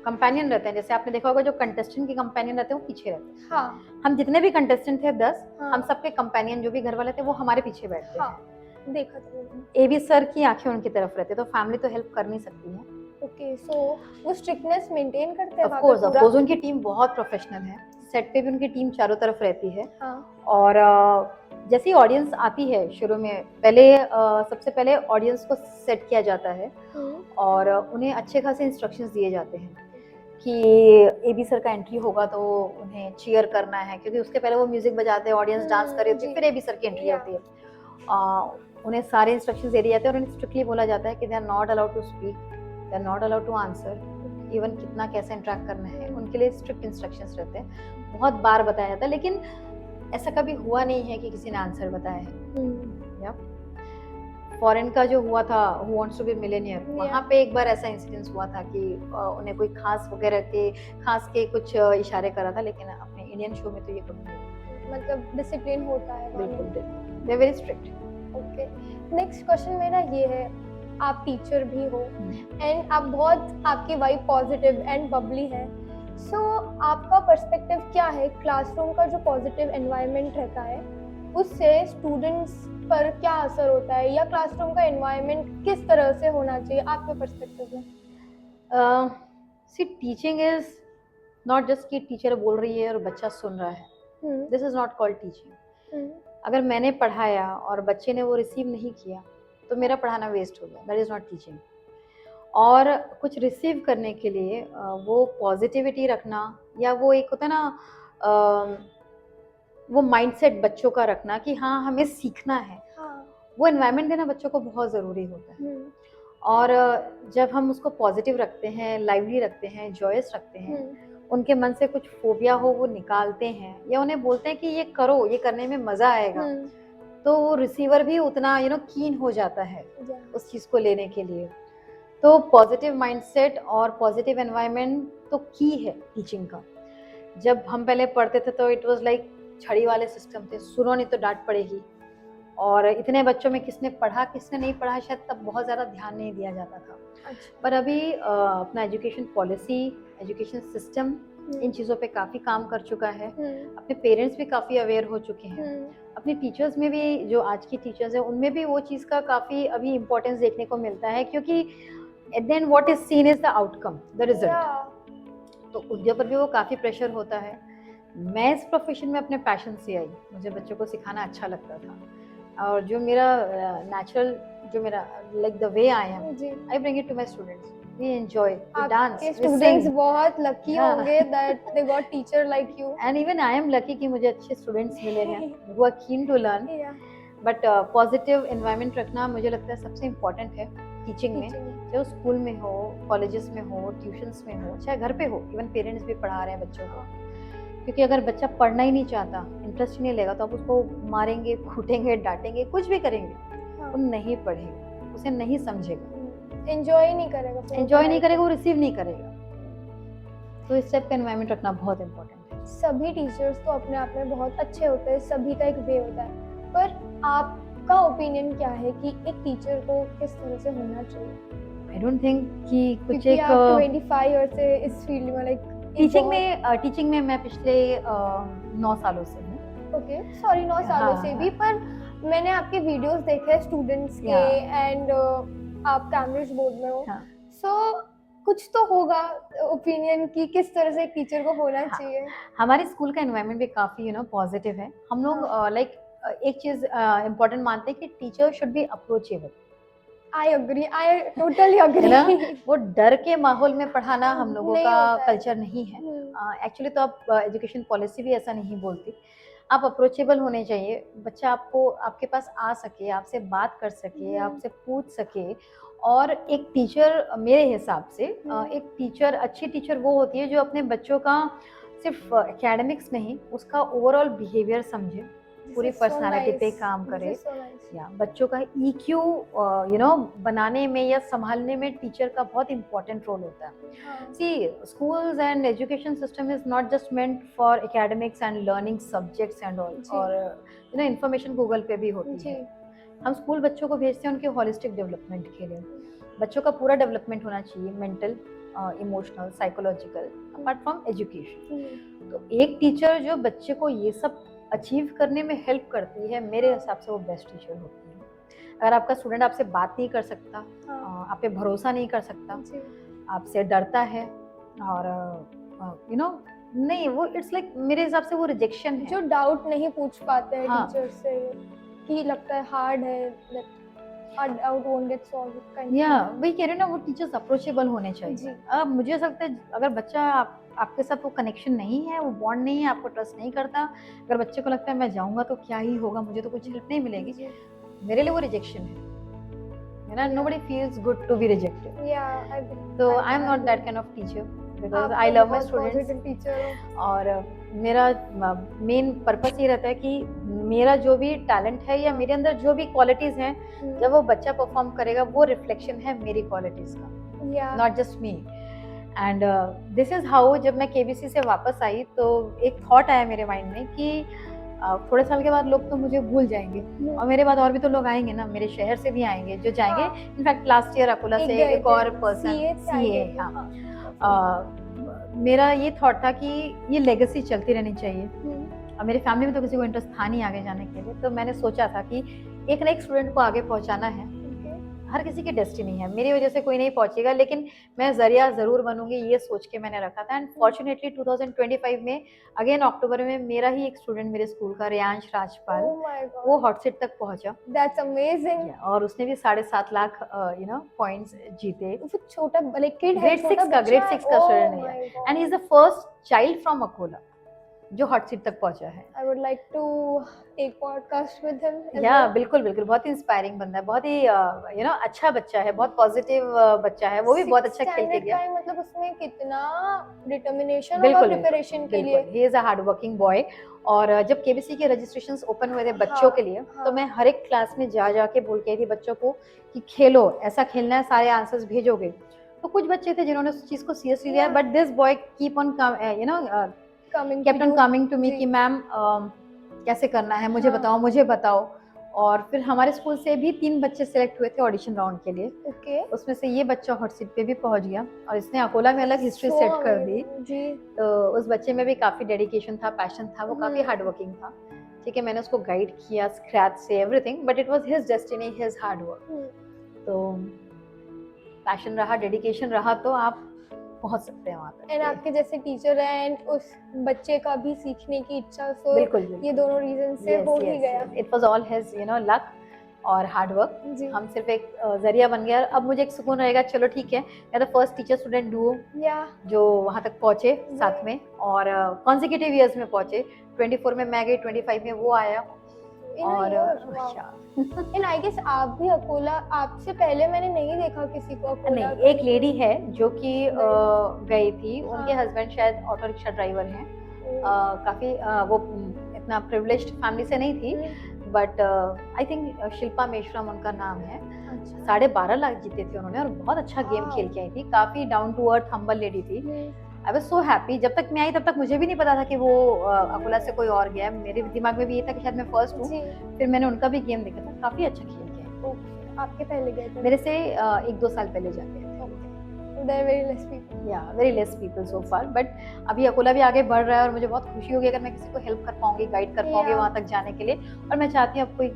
कंपेनियन रहते हैं, जैसे आपने देखा होगा जो कंटेस्टेंट के कंपेनियन रहते हैं वो पीछे रहते हैं। हाँ। हम जितने भी कंटेस्टेंट थे 10, हम सबके कंपेनियन जो भी घर वाले थे वो हमारे पीछे बैठते हैं। देखा था। एबी सर की आंखें उनकी तरफ रहती है, तो फैमिली तो हेल्प कर नहीं सकती है। ओके, सो वो स्ट्रिक्टनेस मेंटेन करते हैं? ऑफ कोर्स उनकी टीम बहुत प्रोफेशनल है। सेट पे भी उनकी टीम चारों तरफ रहती है। और जैसी ऑडियंस आती है शुरू में, पहले सबसे पहले ऑडियंस को सेट किया जाता है, और उन्हें अच्छे खासे इंस्ट्रक्शंस दिए जाते हैं कि एबी सर का एंट्री होगा तो उन्हें चीयर करना है, क्योंकि उसके पहले वो म्यूजिक बजाते हैं, ऑडियंस डांस कर रही होती है, फिर एबी सर की एंट्री होती है। उन्हें सारे इंस्ट्रक्शंस दे दिए जाते हैं, और उन्हें स्ट्रिक्टली बोला जाता है कि they are not allowed to speak, they are not allowed to answer, even कितना कैसे इंटरेक्ट करना है, उनके लिए स्ट्रिक्ट इंस्ट्रक्शंस रहते हैं। बहुत बार बताया जाता है, लेकिन ऐसा कभी हुआ नहीं है कि किसी ने आंसर बताया है। फॉरेन का जो हुआ था who wants to be millionaire, वहाँ पे एक बार ऐसा इंसिडेंस हुआ था कि उन्हें कोई खास के कुछ इशारे करा था, लेकिन अपने इंडियन शो में तो ये कभी नहीं। मतलब डिसिप्लिन होता है, बिल्कुल, they are very strict. Okay, next question मेरा ये है, आप टीचर भी हो एंड आप बहुत, आपकी वाइब पॉजिटिव एंड बबली है, सो आपका पर्सपेक्टिव क्या है क्लासरूम का जो पॉजिटिव एनवायरनमेंट रहता है उससे स्टूडेंट्स पर क्या असर होता है, या क्लासरूम का एनवायरनमेंट किस तरह से होना चाहिए आपके पर्सपेक्टिव में? सी टीचिंग इज नॉट जस्ट कि टीचर बोल रही है और बच्चा सुन रहा है, this is not called teaching. अगर मैंने पढ़ाया और बच्चे ने वो रिसीव नहीं किया तो मेरा पढ़ाना वेस्ट हो गया, दैट इज़ नॉट टीचिंग। और कुछ रिसीव करने के लिए वो पॉजिटिविटी रखना, या वो एक होता है ना वो माइंडसेट बच्चों का रखना कि हाँ हमें सीखना है, वो एनवायरनमेंट देना बच्चों को बहुत ज़रूरी होता है। और जब हम उसको पॉजिटिव रखते हैं, लाइवली रखते हैं, जॉयस रखते हैं, उनके मन से कुछ फोबिया हो वो निकालते हैं, या उन्हें बोलते हैं कि ये करो, ये करने में मज़ा आएगा, तो वो रिसीवर भी उतना कीन हो जाता है उस चीज़ को लेने के लिए। तो पॉजिटिव माइंडसेट और पॉजिटिव एनवायरनमेंट तो की है टीचिंग का। जब हम पहले पढ़ते थे तो इट वाज लाइक छड़ी वाले सिस्टम थे, सुनो नहीं तो डांट पड़ेगी, और इतने बच्चों में किसने पढ़ा किसने नहीं पढ़ा शायद तब बहुत ज़्यादा ध्यान नहीं दिया जाता था। अच्छा। पर अभी अपना education policy, education system in चीज़ों पे काफ़ी काम कर चुका है। अपने पेरेंट्स भी काफ़ी अवेयर हो चुके हैं, अपने टीचर्स में भी, जो आज की टीचर्स हैं उनमें भी वो चीज़ का काफ़ी अभी इम्पोर्टेंस देखने को मिलता है, क्योंकि at the end what is seen is the outcome, the result. तो उनके ऊपर भी वो काफ़ी प्रेशर होता है। मैं इस प्रोफेशन में अपने पैशन से आई, मुझे बच्चों को सिखाना अच्छा लगता था, और जो मेरा नेचुरल, जो मेरा like the way I am, I bring it to my students, we enjoy, we dance, we students sing. बहुत लकी होंगे that they got teacher like you, and even I am lucky कि मुझे अच्छे students मिले हैं who are keen to learn. But positive environment रखना मुझे लगता है सबसे इम्पोर्टेंट है टीचिंग में, चाहे वो स्कूल में हो, कॉलेजेस में हो, ट्यूशन्स में हो, चाहे घर पे हो, इवन पेरेंट्स भी पढ़ा रहे हैं बच्चों को। क्योंकि अगर बच्चा पढ़ना ही नहीं चाहता, इंटरेस्ट ही नहीं लेगा, तो आप उसको मारेंगे, कूटेंगे, डांटेंगे, कुछ भी करेंगे, वो नहीं पढ़ेगा, उसे नहीं समझेगा, एंजॉय नहीं करेगा, वो रिसीव नहीं करेगा। तो इस टाइप का एनवायरनमेंट रखना बहुत इम्पोर्टेंट है। सभी टीचर्स तो अपने आप में बहुत अच्छे होते हैं, सभी का एक वे होता है, पर आपका ओपिनियन क्या है कि एक टीचर को किस तरह से होना चाहिए? आई डोंट थिंक कि कुछ एक 25 ईयर से इस फील्ड में, लाइक टीचिंग में मैं पिछले 9 सालों से हूँ। ओके, सॉरी 9 सालों से भी, पर मैंने आपके वीडियोस देखे स्टूडेंट्स के, एंड आप कैम्ब्रिज बोर्ड में हो, सो कुछ तो होगा ओपिनियन कि किस तरह से एक टीचर को होना चाहिए। हमारे स्कूल का एनवायरनमेंट भी काफ़ी पॉजिटिव है। हम लोग लाइक एक चीज़ इम्पोर्टेंट मानते हैं कि teacher should be approachable. I totally agree. वो डर के माहौल में पढ़ाना हम लोगों का कल्चर नहीं है। एक्चुअली तो आप एजुकेशन पॉलिसी भी ऐसा नहीं बोलती। आप अप्रोचेबल होने चाहिए, बच्चा आपके पास आ सके, आपसे बात कर सके, आपसे पूछ सके। और एक टीचर, मेरे हिसाब से एक टीचर, अच्छी टीचर वो होती है जो अपने बच्चों का सिर्फ एकेडमिक्स नहीं, उसका ओवरऑल बिहेवियर समझे, पूरी पर्सनालिटी पे काम करे, या बच्चों का EQ बनाने में या संभालने में टीचर का बहुत इंपॉर्टेंट रोल होता है। See, schools and education system is not just meant for academics and learning subjects and all, और इंफॉर्मेशन गूगल पे भी होती है। हम स्कूल बच्चों को भेजते हैं उनके होलिस्टिक डेवलपमेंट के लिए। बच्चों का पूरा डेवलपमेंट होना चाहिए, mental, emotional, psychological, apart from education. तो एक टीचर जो बच्चे को ये सब अचीव करने में हेल्प करती है, मेरे हिसाब से वो बेस्ट टीचर होती है। अगर आपका स्टूडेंट आपसे बात नहीं कर सकता, आप पे भरोसा नहीं कर सकता, आपसे डरता है, और नहीं, वो इट्स लाइक मेरे हिसाब से वो रिजेक्शन है। जो डाउट नहीं पूछ पाते हैं टीचर से, कि लगता है हार्ड है, डाउट वोंट गेट सॉल्व्ड, वही कह रहे हो ना, वो टीचर्स अप्रोचेबल होने चाहिए। अब मुझे लगता है अगर बच्चा आपके साथ वो कनेक्शन नहीं है, वो बॉन्ड नहीं है, आपको ट्रस्ट नहीं करता, अगर बच्चे को लगता है मैं जाऊंगा तो क्या ही होगा, मुझे तो कुछ हेल्प नहीं मिलेगी, मेरे लिए वो रिजेक्शन है ना। Nobody feels good to be rejected. तो I am not that kind of teacher, because I love my students. और मेरा मेन पर्पस ये रहता है कि मेरा जो भी टैलेंट है या मेरे अंदर जो भी क्वालिटीज हैं, जब वो बच्चा परफॉर्म करेगा, वो रिफ्लेक्शन है मेरी क्वालिटीज का, not just me. And this is how, जब मैं KBC से वापस आई तो एक थॉट आया मेरे माइंड में कि थोड़े साल के बाद लोग तो मुझे भूल जाएंगे और मेरे बाद और भी तो लोग आएंगे ना, मेरे शहर से भी आएंगे जो जाएंगे। हाँ। इनफैक्ट लास्ट ईयर अकोला एक से गए एक थे, और पर्सन CA से आई सीए, गए थे, हाँ, हाँ। मेरा ये थॉट था कि ये लेगेसी चलती रहनी चाहिए। हम्म, और मेरी फैमिली में तो किसी को इंटरेस्ट था नहीं आगे जाने के लिए, तो मैंने सोचा था कि एक ना एक स्टूडेंट को आगे पहुंचाना है। okay, हर किसी की डेस्टिनी है, मेरी वजह से कोई नहीं पहुंचेगा, लेकिन मैं जरिया जरूर बनूंगी, ये सोच के मैंने रखा था। एंड फॉर्चुनेटली 2025 में अगेन अक्टूबर में मेरा ही एक स्टूडेंट मेरे स्कूल का, रियांश राजपाल, oh my वो God, हॉट सीट तक पहुंचा। that's amazing. और उसने भी 7.5 लाख पॉइंट्स जीते। वो छोटा लाइक किड है, ग्रेड छोटा 6 का, बच्चा ग्रेड है, 6 का oh स्टूडेंट my है। God. And he is the first child from Akola जो हॉट सीट तक पहुंचा है। I would like to take podcast with him as या well. बिल्कुल बिल्कुल, बहुत ही इंस्पायरिंग बंदा है, बहुत ही अच्छा बच्चा है, बहुत पॉजिटिव बच्चा है, वो भी बहुत अच्छा खेल के Standard गया। का है, मतलब उसमें कितना डिटर्मिनेशन होगा बिल्कुल प्रिपरेशन के लिए। He is a hard working boy. और जब केबीसी के रजिस्ट्रेशंस ओपन हुए थे बच्चों हाँ, के लिए, हाँ। तो मैं हर एक क्लास में जा जाके बोल के आई थी बच्चों को कि खेलो, ऐसा खेलना है, सारे आंसर्स भेजोगे। तो कुछ बच्चे थे जिन्होंने उस चीज को सीरियसली लिया, Yeah. But this boy keep on Coming kept to on you. Coming to me जी। कि मैम कैसे करना है, मुझे हाँ। बताओ, मुझे बताओ। और फिर हमारे स्कूल से भी 3 बच्चे सिलेक्ट हुए थे ऑडिशन राउंड के लिए। Okay. उसमें से ये बच्चा हॉट सीट पे भी पहुंच गया और इसने अकोला में अलग हिस्ट्री So सेट कर दी। amazing, जी। तो उस बच्चे में भी काफी डेडिकेशन था, पैशन था, वो काफी हार्ड वर्किंग था। ठीक है, मैंने उसको गाइड किया स्क्रैच से everything, but it was his destiny, his hard work. तो पैशन रहा, डेडिकेशन रहा, तो आप पहुंच सकते हैं वहां तक। एंड आपके जैसे टीचर है एंड उस बच्चे का भी सीखने की इच्छा, सो बिल्कुल ये दोनों रीजन से हो ही गया। It was all his luck और हार्ड वर्क। जी। हम सिर्फ एक जरिया बन गया। अब मुझे एक सुकून रहेगा, चलो ठीक है, मैं तो फर्स्ट टीचर स्टूडेंट डुओ या जो वहां तक पहुंचे साथ में, और कॉन्जिक्यूटिव ईयर्स में पहुंचे। 24 में मैं गई, 25 में वो आया। और एंड आई गेस आप भी अकोला, आपसे पहले मैंने नहीं देखा किसी को अकोला। नहीं, एक लेडी है जो कि गई थी, उनके हाँ। हस्बैंड शायद ऑटो रिक्शा ड्राइवर हैं। काफी वो इतना प्रिविलेज्ड फैमिली से नहीं थी, but I think Shilpa Meshram उनका नाम है। 12.5 लाख जीते थे उन्होंने और बहुत अच्छा गेम Wow. खेल के आई थी। काफी down to earth humble lady थी। I was so happy. जब तक मैं आई तब तक मुझे भी नहीं पता था कि वो अकोला से कोई और गया। मेरे दिमाग में भी ये था कि शायद मैं फर्स्ट हूँ। जी। फिर मैंने उनका भी गेम देखा था, काफी अच्छा खेल के आई। Okay. आपके पहले गए थे? मेरे से 1-2 साल पहले जाके आए थे। There are very less people. या very less people so far, but अभी अकोला भी आगे बढ़ रहा है और मुझे बहुत खुशी होगी अगर मैं किसी को हेल्प कर पाऊंगी, गाइड कर पाऊंगी Yeah. वहां तक जाने के लिए। और मैं चाहती हूँ अब कोई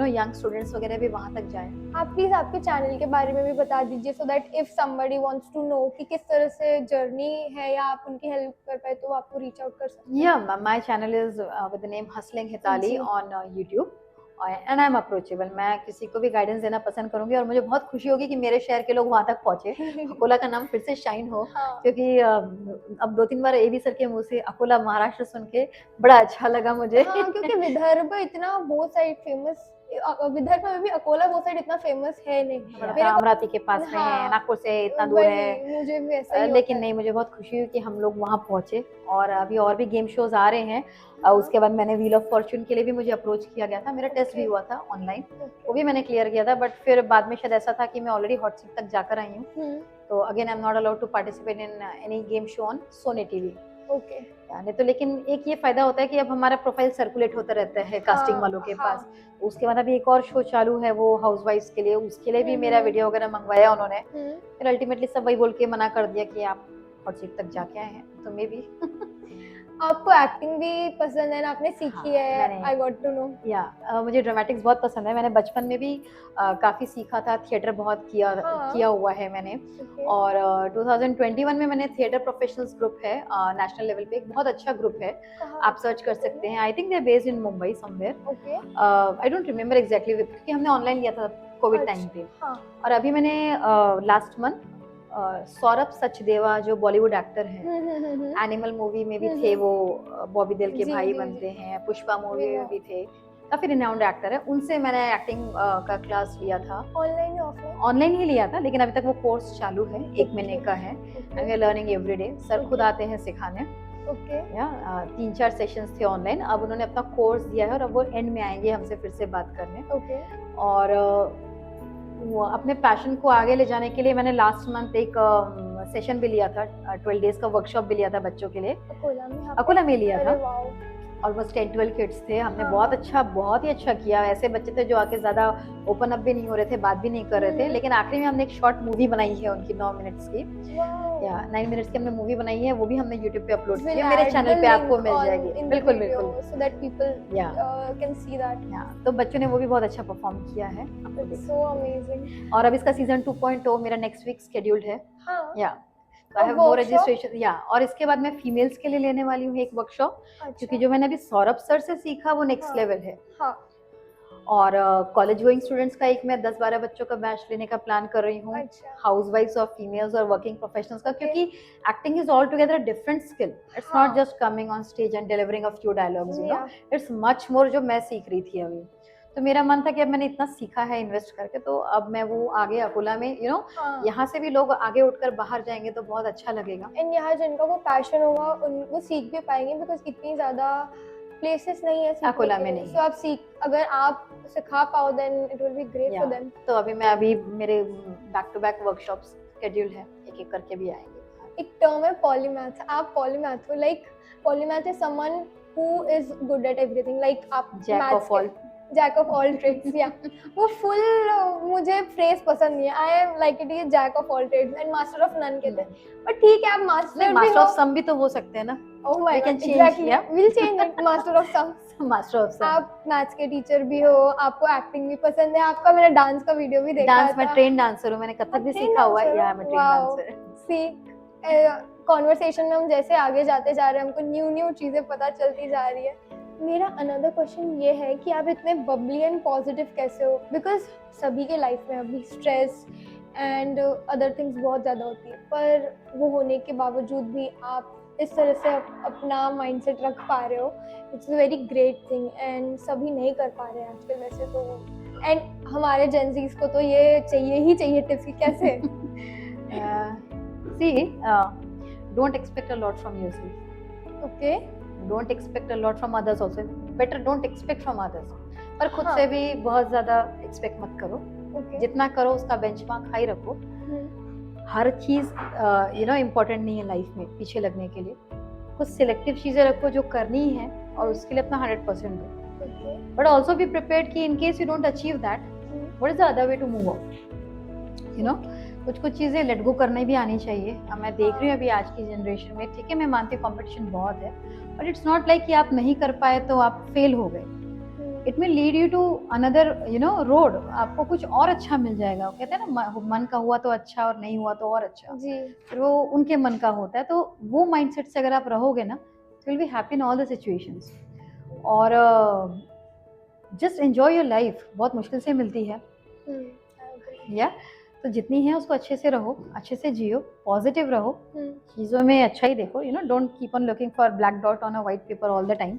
यंग स्टूडेंट्स वगैरह भी वहां तक जाएं। आप प्लीज आपके चैनल के बारे में भी बता दीजिए, so that if somebody wants to know कि किस तरह से जर्नी है या आप उनकी हेल्प कर पाए तो आपको रीच आउट कर सकते हैं। Yeah, my channel is with the name Hustling Hitali ji. on YouTube and I'm approachable. मैं किसी को भी गाइडेंस देना पसंद करूंगी और मुझे बहुत खुशी होगी कि मेरे शहर के लोग वहां तक पहुंचे, अकोला का नाम फिर से शाइन हो। हाँ। क्योंकि अब 2-3 बार एबी सर के मुंह से अकोला महाराष्ट्र सुन के बड़ा अच्छा लगा मुझे। हाँ, क्योंकि विदर्भ इतना वो साइड फेमस, विदर्भ में भी अकोला वो साइड इतना फेमस है नहीं। मेरे को- अमरावती के पास में है, हाँ, नागपुर से इतना दूर वही, है। मुझे भी ऐसा ही लेकिन होता नहीं, मुझे बहुत खुशी हुई कि हम लोग वहाँ पहुंचे। और अभी और भी गेम शोज आ रहे हैं। उसके बाद मैंने व्हील ऑफ फॉर्च्यून के लिए भी मुझे अप्रोच किया गया था। मेरा टेस्ट भी हुआ था ऑनलाइन, है। वो भी मैंने क्लियर किया था। बट फिर बाद में शायद ऐसा था कि मैं ऑलरेडी हॉट सीट तक जाकर आई हूँ, तो again I am not allowed to participate in any game show on Sony TV. Okay. नहीं तो, लेकिन एक ये फायदा होता है कि अब हमारा प्रोफाइल सर्कुलेट होता रहता है कास्टिंग हाँ, वालों के हाँ। पास। उसके बाद अभी एक और शो चालू है, वो हाउसवाइफ्स के लिए, उसके लिए भी मेरा वीडियो वगैरह मंगवाया उन्होंने। फिर अल्टीमेटली सब वही बोल के मना कर दिया कि आप हॉट सीट तक जाके आए हैं, तो मे भी। आपको एक्टिंग भी पसंद है ना, आपने सीखी हाँ, है, मैंने- आई गॉट टू नो। मुझे ड्रामेटिक्स बहुत पसंद है। मैंने बचपन में भी काफी सीखा था, थिएटर बहुत हाँ। किया हुआ है मैंने। और 2021 में मैंने थिएटर प्रोफेशनल्स ग्रुप है नेशनल लेवल पे, एक बहुत अच्छा ग्रुप है, आप सर्च कर सकते हैं। I think they based in Mumbai somewhere, okay. I don't remember exactly, क्योंकि हमने ऑनलाइन लिया था कोविड टाइम पे। हाँ। और अभी मैंने लास्ट मंथ सौरभ सचदेवा जो बॉलीवुड एक्टर हैं, एनिमल मूवी में भी थे वो, बॉबी देओल के जी, भाई जी, बनते हैं, पुष्पा मूवी जी, में भी थे, काफी रिनाउंड एक्टर है। उनसे मैंने एक्टिंग का क्लास लिया था, ऑनलाइन या ऑफलाइन? ऑनलाइन ही लिया था, लेकिन अभी तक वो कोर्स चालू है, 1 महीने का है। And we are learning every day. Sir खुद आते हैं सिखाने। ओके। या 3-4 सेशंस थे ऑनलाइन। अब उन्होंने अपना कोर्स दिया है और अब वो एंड में आएंगे हमसे फिर से बात करने। ओके। और वो अपने पैशन को आगे ले जाने के लिए मैंने लास्ट मंथ एक सेशन भी लिया था, 12 डेज का वर्कशॉप भी लिया था बच्चों के लिए, अकोला में? अकोला में लिया था। अरे वाओ। ऑलमोस्ट 10-12 किड्स थे। हमने हाँ। बहुत ही अच्छा किया। ऐसे बच्चे थे जो आके ज़्यादा ओपन अप भी नहीं हो रहे थे, बात भी नहीं कर रहे थे, लेकिन आखिरी में हमने एक शॉर्ट मूवी बनाई है उनकी 9 मिनट्स की, या 9 मिनट्स की हमने मूवी बनाई है, वो भी हमने यूट्यूब पे अपलोड की है, मेरे चैनल पे आपको मिल जाएगी। बिल्कुल बिल्कुल, so that people या can see that. तो बच्चों ने वो भी बहुत अच्छा परफॉर्म किया है। आपको It's देख so amazing. और अब इसका सीजन 2.0 मेरा नेक्स्ट वीक शेड्यूल्ड है। हाँ. या आई हैव मोर रजिस्ट्रेशन, या और इसके बाद मैं फीमेल्स के लिए लेने वाली हूँ एक वर्कशॉप, क्योंकि जो मैंने अभी सौरभ सर से सीखा वो नेक्स्ट लेवल है। हाँ. और कॉलेज गोइंग स्टूडेंट्स का एक मैं 10-12 बच्चों का बैच लेने का प्लान कर रही हूँ, हाउसवाइफ्स और फीमेल्स और वर्किंग प्रोफेशनल्स का, क्योंकि acting is all together a different skill. It's not just coming on stage and delivering a few dialogues, you know, it's much more, जो मैं सीख रही थी अभी। तो मेरा मन था कि अब मैंने इतना सीखा है इन्वेस्ट करके, तो अब मैं वो आगे अकोला में, यू नो, यहाँ से भी लोग आगे उठकर बाहर जाएंगे तो बहुत अच्छा लगेगा। एंड यहाँ जिनका वो पैशन होगा वो सीख भी पाएंगे, बिकॉज इतनी ज्यादा प्लेसेस नहीं है अकोला में नहीं। तो आप अगर आप सिखा पाओ then it will be great for them. तो अभी मेरे back to back workshops schedule है, एक एक करके भी आएंगे। एक टर्म है पॉलीमैथ। आप पॉलीमैथ हो, like polymath is someone who is good at everything, like आप जैक ऑफ ऑल ट्रेड्स। या वो फुल मुझे फ्रेज पसंद नहीं है। I am like it is jack of all trades and master of none कहते हैं, बट ठीक है आप मास्टर ऑफ सम भी तो हो सकते हैं ना। Oh my god, exactly, will change it, master of some. Master of some. आप मैथ्स के टीचर भी हो, आपको एक्टिंग भी पसंद है, आपका मैंने डांस का वीडियो भी देखा था। डांस में ट्रेन डांसर हूं, मैंने कथक भी सीखा हुआ है। या मैं ट्रेन डांसर। सी कॉन्वर्सेशन में हम जैसे आगे जाते जा रहे हैं, हमको न्यू चीजें पता चलती जा रही है। मेरा अनदर क्वेश्चन ये है कि आप इतने बबली एंड पॉजिटिव कैसे हो, बिकॉज सभी के लाइफ में अभी स्ट्रेस एंड अदर थिंग्स बहुत ज़्यादा होती है, पर वो होने के बावजूद भी आप इस तरह से अपना माइंडसेट रख पा रहे हो, it's a very great thing and सभी नहीं कर पा रहे हैं आजकल वैसे तो। एंड हमारे जेनजीज को तो ये चाहिए ही चाहिए टिप्स की कैसे। See don't expect a lot from yourself. Okay, don't expect a lot from others also, better don't expect from others, पर खुद से भी बहुत ज्यादा एक्सपेक्ट मत करो। जितना करो उसका बेंचमार्क हाई रखो। हर चीज यू नो इम्पोर्टेंट नहीं है लाइफ में पीछे लगने के लिए। कुछ सिलेक्टिव चीजें रखो जो करनी है और उसके लिए अपना 100% दो, बट ऑल्सो बी प्रिपेयर्ड कि in case you don't achieve that, what is the other way to move out, you know. कुछ चीजें लेट गो करने भी आनी चाहिए। मैं देख रही हूँ अभी आज की जनरेशन में, ठीक है मैं मानती हूँ कंपटीशन बहुत है, बट इट्स नॉट लाइक कि आप नहीं कर पाए तो आप फेल हो गए। It will lead you to another, you know, road. आपको कुछ और अच्छा मिल जाएगा। कहते हैं ना, मन का हुआ तो अच्छा और नहीं हुआ तो और अच्छा जी। फिर वो उनके मन का होता है, तो वो माइंडसेट से अगर आप रहोगे ना, तो will be happy in all the situations. और जस्ट एंजॉय योर लाइफ, बहुत मुश्किल से मिलती है या तो जितनी है उसको अच्छे से रहो, अच्छे से जियो, पॉजिटिव रहो, चीज़ों में अच्छा ही देखो, you know, don't keep on looking for black dot on a white paper all the time.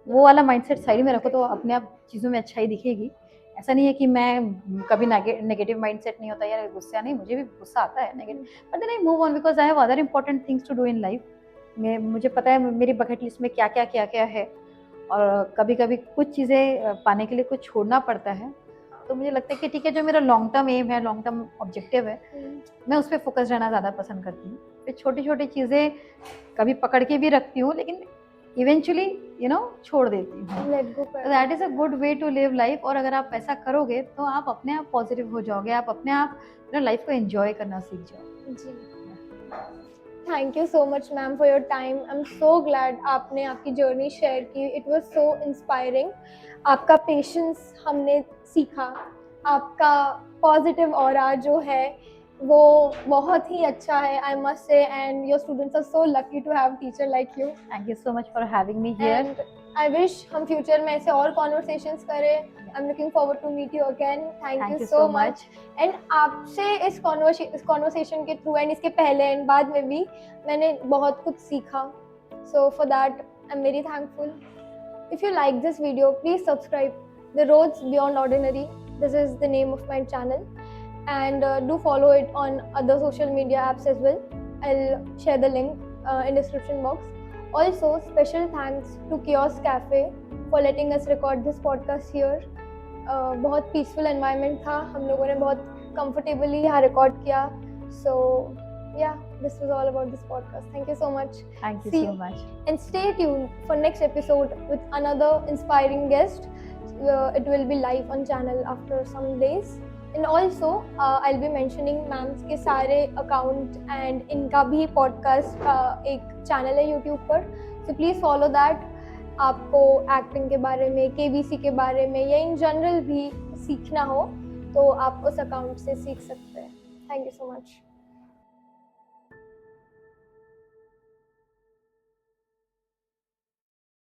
वो वाला माइंडसेट साइड में रखो तो अपने आप चीज़ों में अच्छाई दिखेगी। ऐसा नहीं है कि मैं कभी नेगेटिव माइंडसेट नहीं होता, यार गुस्सा नहीं, मुझे भी गुस्सा आता है negative, but then I move on because I have other important things to do in life. मुझे पता है मेरी बकेट लिस्ट में क्या क्या है, और कभी कभी कुछ चीज़ें पाने के लिए कुछ छोड़ना पड़ता है। तो मुझे लगता है कि ठीक है, जो मेरा लॉन्ग टर्म एम है, लॉन्ग टर्म ऑब्जेक्टिव है, मैं उस पर फोकस रहना ज़्यादा पसंद करती हूँ। फिर छोटी छोटी चीज़ें कभी पकड़ के भी रखती हूँ, लेकिन इवेंचुअली यू नो छोड़ देती हूँ। That is a good way to live life. और अगर आप ऐसा करोगे तो आप अपने आप पॉजिटिव हो जाओगे, आप अपने आप लाइफ को एंजॉय करना सीख जाओ जी। Thank you so much ma'am for your time. I am so glad आपने आपकी जर्नी शेयर की। It was so inspiring. आपका पेशेंस हमने सीखा, आपका पॉजिटिव ऑरा जो है वो बहुत ही अच्छा है, I must say, and your students are so lucky to have teacher like you. Thank you so much for having me here. I wish हम फ्यूचर में ऐसे और कॉन्वर्सेशंस करें। I am looking forward to meet you again. Thank you so much. And आपसे इस conversation के through and इसके पहले एंड बाद में भी मैंने बहुत कुछ सीखा, so for that I am very thankful. If you like this video, please subscribe the roads beyond ordinary, this is the name of my channel, and do follow it on other social media apps as well. I'll share the link in description box. Also, special thanks to Kiosk Cafe for letting us record this podcast here. बहुत peaceful environment था, हम लोगों ने बहुत comfortably यहाँ record किया, so yeah, this was all about this podcast. Thank you so much. Thank you See so you. much. And stay tuned for next episode with another inspiring guest. It will be live on channel after some days. And also, I'll be mentioning ma'am's के सारे account and इनका भी podcast का एक channel है YouTube पर, so please follow that. आपको acting के बारे में, केबीसी के बारे में या इन जनरल भी सीखना हो तो आप उस अकाउंट से सीख सकते हैं. Thank you so much.